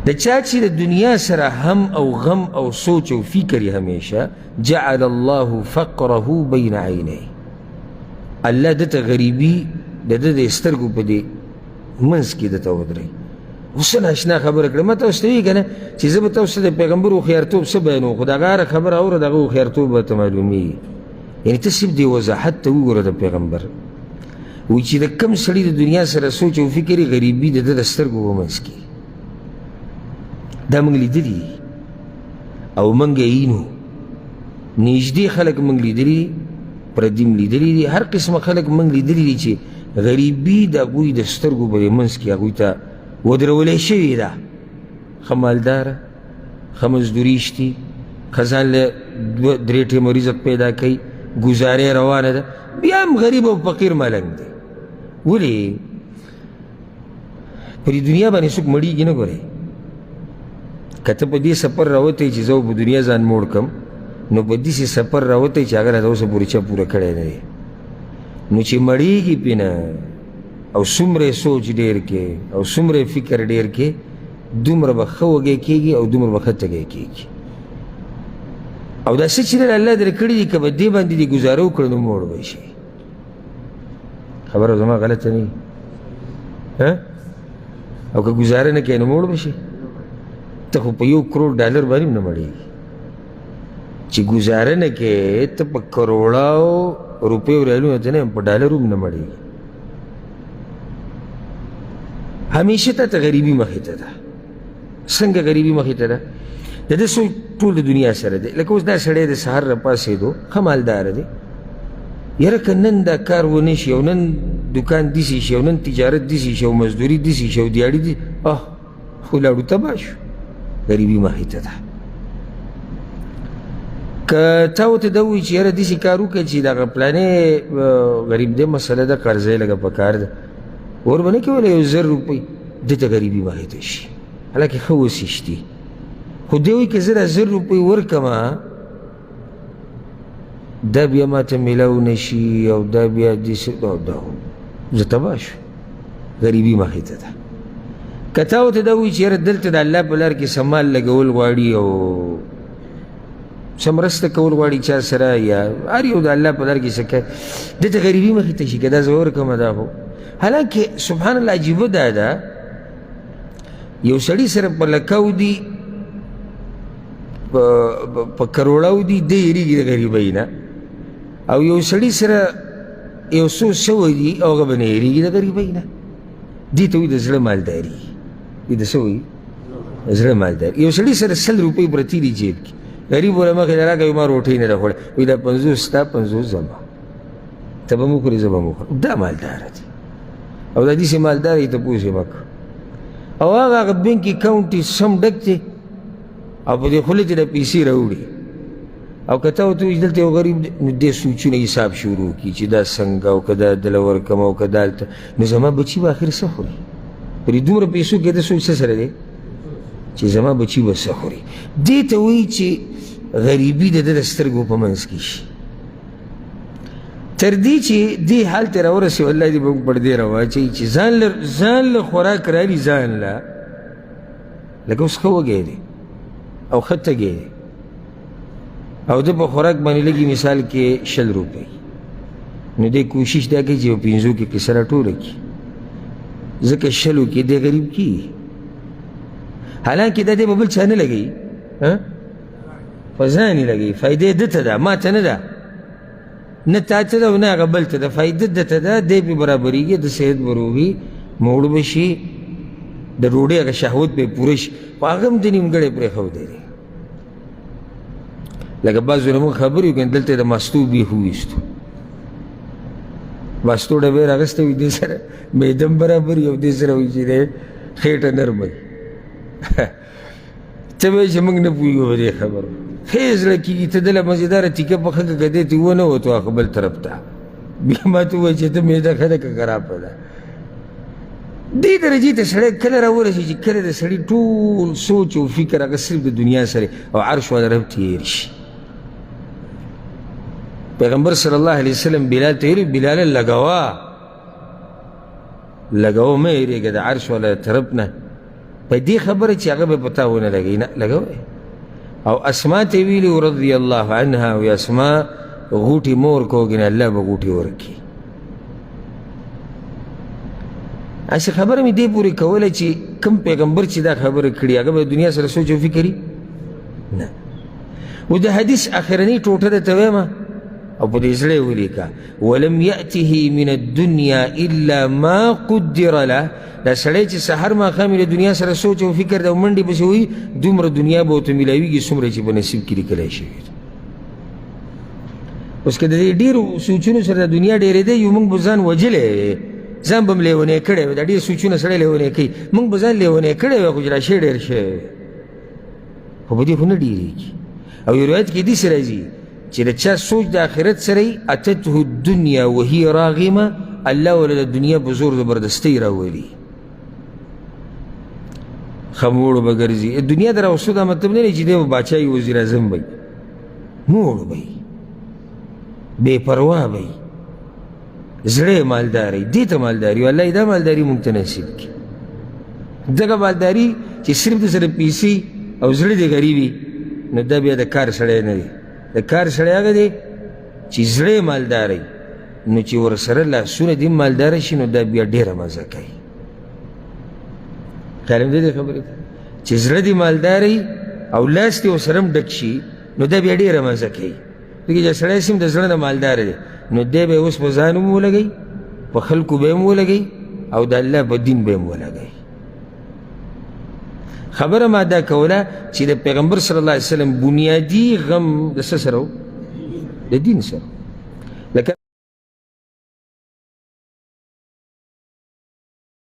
دا چا چی دا دنیا سر هم او غم او سوچ او فکری ہمیشہ جعل اللہ فقره بین عینی اللہ دتا غریبی دا دا استرگو پا دے منس کی دتا ودرائی وسن اشنا خبر کړه مته واستوي کنه چې زه به تاسو د پیغمبر خو خیرتوب څه بیانو خو دا غاره خبر اوره دغه خیرتوب به ته معلومي یعنی ته صرف دی وضاحت ته وګوره د پیغمبر وی چې د کم سړي د دنیا سره سوچ او فکري غریبي د د سترګو ومنځ کې دا موږ لیدلي او موږ یې نو نږدې خلک موږ لیدلي پردیم لیدلي دي هر قسمه خلک موږ لیدلي دي چې غریبي د هغوی د سترګو به یې منځ کې هغوی ته ودرولی شوی ده ښه مالداره ښه مزدوري شتي ښه ځان له دوه درې ټیمه رزق پیدا کوي ګزارې روانه ده بیا هم غریب او فقیر ملنګ دی ولې په دې دنیا باندې څوک مړېږي نه ګورې که ته په دې سفر راوتی چې زه په دنیا ځان موړ کړم نو په داسې سفر راوتی چې هغه راته اوسه پورې چا پوره کړی نه دی نو چې مړېږي پې نه او څومره سوچ ډېر کې او څومره فکر ډېر کې دومره به ښه وږی کېږي او دومره به ښه تږی کېږي او دا څه چې الله درې کړي دي که به دې باندې دې ګزاره وکړه نو موړ به شي خبره زما غلطه نه وي او که ګزاره نه کوې نو موړ به شي ته خو په $1 کروڑ باندې هم نه مړېږي چې ګزاره نه کوې ته په کروڑاو روپیو ریالونو ته نه په ډالرو هم نه مړېږي همیشه ته غریبي مخې ته ده څنګه غریبي مخې ته ده د ده سوچ ټول د دنیا سره دی لکه اوس دا سړی د سهار راپاڅېدو ښه مالداره دی یاره که نن دا کار ونه شي او نن دکان داسې شي او نن تجارت داسې شي او مزدوري داسې شي او دیاړي دي خو لاړو تباه شو غریبي مخې ته ده که تا ورته دا ووایي چې یاره داسې کار وکړه چې دغه پلانې غریب دی مسله ده قرضه یې لږه پکار ده اور به نه کولی یو 1,000 روپۍ ده ته غریبي مخې ته شي حالانکې ښه وسیش دي خو دی وایي که زه دا 1,000 روپۍ ورکړمه دا بیا ماته میلاو نه شي او دا بیا داسې زه تباه شو غریبي مخې ته ده که تا ورته دا وایي چې یاره دلته د الله په لار کې څه مال لګول غواړي او څه مرسته کول غواړي چا سره یا هر یو د الله په لار کې څه کوي ده ته غریبي مخې ته شي که دا زه ورکړمه دا خو حالانکه سبحان الله عجیبه دا ده یو سړي سره په لکاو دي په کروڑاو دي دی یېرېږي د غریبۍ نه او یو سړي سره یو څو سوه دي او هغه به نه یېرېږي د غریبۍ نه دې ته وایي د زړه مالداري دې ته څه وایي د زړه مالداري یو سړي سره 100 روپۍ پرتې دي جیب کې غریب وله مخې ته راکوي ما روټۍ نه ده خوړې وایي دا 50 ستا 50 زما ته به م وخورې زه به م وخورم دا مالداره دی او دا داسې مالدار یې تپوس یې مه کوه او هغه بینک اکاونټ یې سم ډک دی او په دې خوله کې د پیسې راوړي او که ته ورته وایي دلته یو غریب دی نو دې سوچونه حساب شروع کړي چې دا څنګه او که دا دله ورکړم او که دا هلته نو زما بچي به آخر څه خوري په دې دومره پیسو کې د سوچ څه سره دی چې زما بچي به څه خوري دې ته وایي چې غریبي د ده د سترګو په منځ کې شي تر دې چې دې حال ته راورسېو الله دې به موږ پر دې راواچوي چې ځان له خوراک رالي ځان له لکه اوس ښه وږی دی او ښه تږی دی او ده په خوراک باندې لږي مثال کې 100 روپۍ نو دی کوشش دا کوي چې په 50 کې کیسه راټوله کړي ځکه 100 کې دی غریب کېږي حالانکې دا دی به بل چا نه لګوي په ځان یې لګوي فایدې ده ته ده ما ته نه ده نه تا ته ده او نه هغه بل ته ده فایده ده ته ده دی پې برابرېږي د صحت به روغي موړ به شي د ډوډۍ هغه شهوت به یې پوره شي خو هغه هم د نیمګړی پرېښودی دی لکه بعضو نه موږ خبرې وکړو دلته د ماستو بیخ وویستو ماستو ډبې یې راغستی وي دې سره معده هم برابر وي او دې سره وایي چې دی خېټه نرمه وي ته به یې چې موږ نه پوهېږو په دې خبرو ښه زړه کېږي ته دله مزېداره تیکه پخه که دې ته ونه وتو هغه بل طرف ته بیا ما ته ووایي چې ته معده ښه ده که خرابه ده دې درجې ته سړی کله راورسي چې کله د سړي ټول سوچ او فکر هغه صرف د دنیا سره او عرش والا رب ته هېر شي پیغمبر صلی الله علیه وسلم بلال ته ویلي بلاله لګوه مه هېرېږه د عرش والا طرف نه په دې خبره چې هغه به په تا ونه لګوي نه لګوئ. او اسما ته ویلي رضی الله عنها وی اسما غوټې مور کوږي نه الله به غوټې ورکړي. هسې خبره مې دې پورې کوله چې کوم پیغمبر چې دا خبره کړي هغه به دنیا سره سوچ او فکري نه. و د حدیث اخرنۍ ټوټه درته وایم او په دې زړه یې ولیکه ولم یأته من الدنیا الا ما قدر له. دا سړی چې سحر ماښام د دنیا سره سوچ او فکر د منډې پسې وي دومره دنیا به ورته میلاویږي څومره چې په نصیب کې لیکلی شوي. اوس که د دې ډېرو سوچونو سره د دنیا ډېرېدی یو موږ به ځان وجلی ځان به م لیونی کړی وی. دا ډېر سوچونه سړی لیونی کوي موږ به ځان لیونی کړی وی خو چې راشی ډېر شوی خو په دې خو نه ډېرېږي. او یو روایت کې داسې راځي چې د چا سوچ د آخرت سره یي اتته الدنیا وهي راغمه الله وله د دنیا په زور زبردستۍ راولي خموړو به ګرځي. دنیا د راوستو دا مطلب نه دی چې دی به باچایي وزیر اعظم به موړ به بې پروا به زړه مالداري دې ته مالداري والله دا مالداري مونږ ته نصیب کړي. دغه مالداري چې صرف د سره پیسې او زړه دې غریبي نو دا بیا د کار سړی نه دی. د کار سړی هغه دی چې زړه مالداري نو چې ورسره لاسونه دې مالداره شي نو دا بیا ډېره مزه کوي. خیال مې دې خبرې ته چې زړه دې مالداري او لاس دې ورسره هم ډک شي نو دا بیا ډېره مزه کوي. ځکه چې سړی سم د زړه نه مالدار دی نو دی به اوس په ځان هم ولګوي په خلکو به هم ولګوي او د الله په دین به هم ولګوي. خبره ما دا کوله چې د پیغمبر صلی الله علیه وسلم بنیادي غم د څه سره و؟ د دین سره.